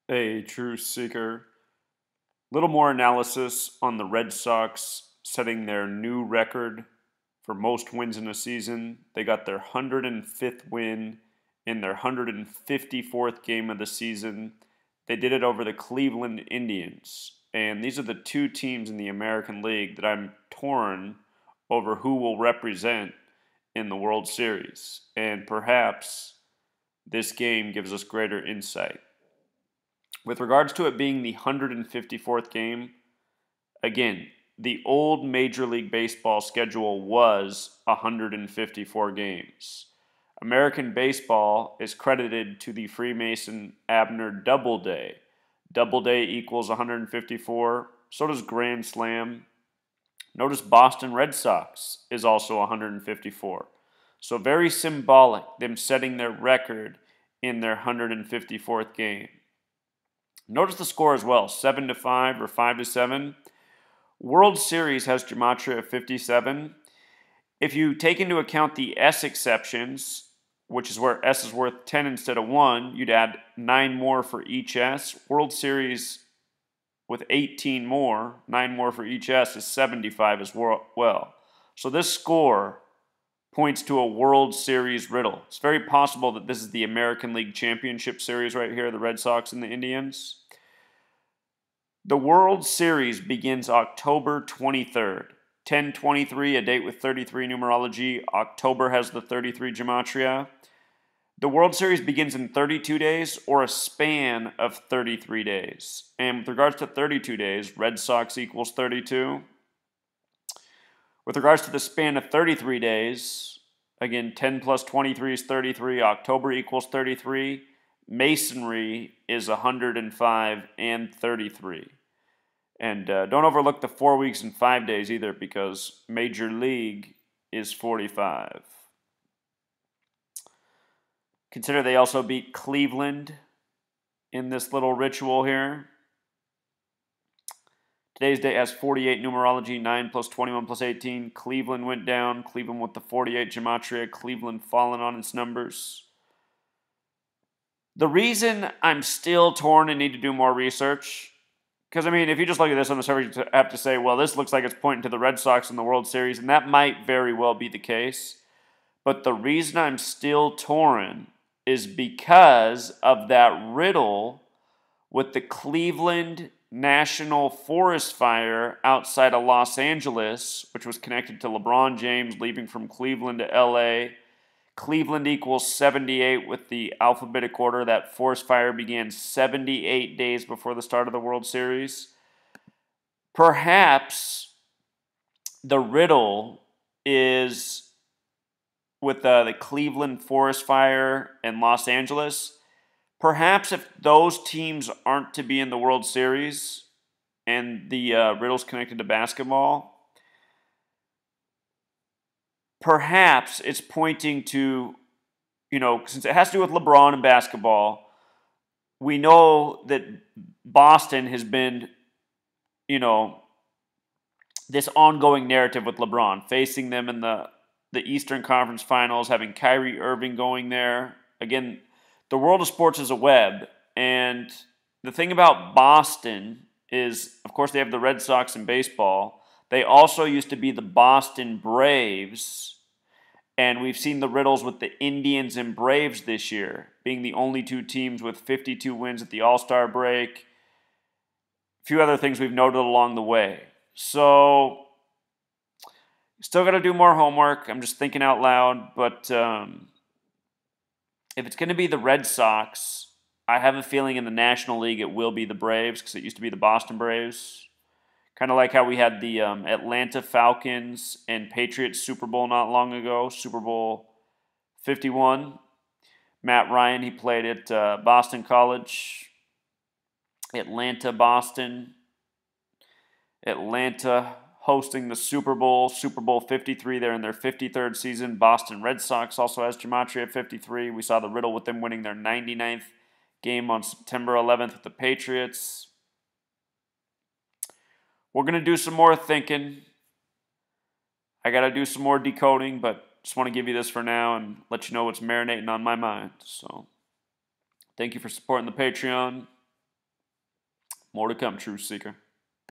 A true seeker. Little more analysis on the Red Sox setting their new record for most wins in a season. They got their 105th win in their 154th game of the season. They did it over the Cleveland Indians. And these are the two teams in the American League that I'm torn over who will represent in the World Series. And perhaps this game gives us greater insight. With regards to it being the 154th game, again, the old Major League Baseball schedule was 154 games. American baseball is credited to the Freemason Abner Doubleday. Doubleday equals 154. So does Grand Slam. Notice Boston Red Sox is also 154. So very symbolic, them setting their record in their 154th game. Notice the score as well, 7-5 or 5-7. World Series has Gematria of 57. If you take into account the S exceptions, which is where S is worth 10 instead of 1, you'd add 9 more for each S. World Series with 18 more, 9 more for each S, is 75 as well. So this score points to a World Series riddle. It's very possible that this is the American League Championship Series right here, the Red Sox and the Indians. The World Series begins October 23rd. 10/23, a date with 33 numerology. October has the 33 Gematria. The World Series begins in 32 days or a span of 33 days. And with regards to 32 days, Red Sox equals 32. With regards to the span of 33 days, again, 10 plus 23 is 33. October equals 33. Masonry is 105 and 33. And don't overlook the 4 weeks and 5 days either, because Major League is 45. Consider they also beat Cleveland in this little ritual here. Today's date has 48 numerology, 9 plus 21 plus 18. Cleveland went down. Cleveland with the 48 Gematria. Cleveland fallen on its numbers. The reason I'm still torn and need to do more research, because, I mean, if you just look at this on the surface, you have to say, well, this looks like it's pointing to the Red Sox in the World Series, and that might very well be the case. But the reason I'm still torn is because of that riddle with the Cleveland National Forest Fire outside of Los Angeles, which was connected to LeBron James leaving from Cleveland to LA. Cleveland equals 78 with the alphabetic order. That forest fire began 78 days before the start of the World Series. Perhaps the riddle is with the Cleveland forest fire and Los Angeles. Perhaps if those teams aren't to be in the World Series and the riddle's connected to basketball, perhaps it's pointing to, since it has to do with LeBron and basketball, we know that Boston has been, this ongoing narrative with LeBron, facing them in the Eastern Conference Finals, having Kyrie Irving going there. Again, the world of sports is a web, and the thing about Boston is, of course, they have the Red Sox in baseball. They also used to be the Boston Braves, and we've seen the riddles with the Indians and Braves this year, being the only two teams with 52 wins at the All-Star break. A few other things we've noted along the way. So, still got to do more homework. I'm just thinking out loud, but if it's going to be the Red Sox, I have a feeling in the National League it will be the Braves, because it used to be the Boston Braves. Kind of like how we had the Atlanta Falcons and Patriots Super Bowl not long ago, Super Bowl 51. Matt Ryan, he played at Boston College, Atlanta, Boston. Atlanta hosting the Super Bowl 53. They're in their 53rd season. Boston Red Sox also has Gematria 53. We saw the riddle with them winning their 99th game on September 11th with the Patriots. We're going to do some more thinking. I got to do some more decoding, but just want to give you this for now and let you know what's marinating on my mind. So, thank you for supporting the Patreon. More to come, Truth Seeker.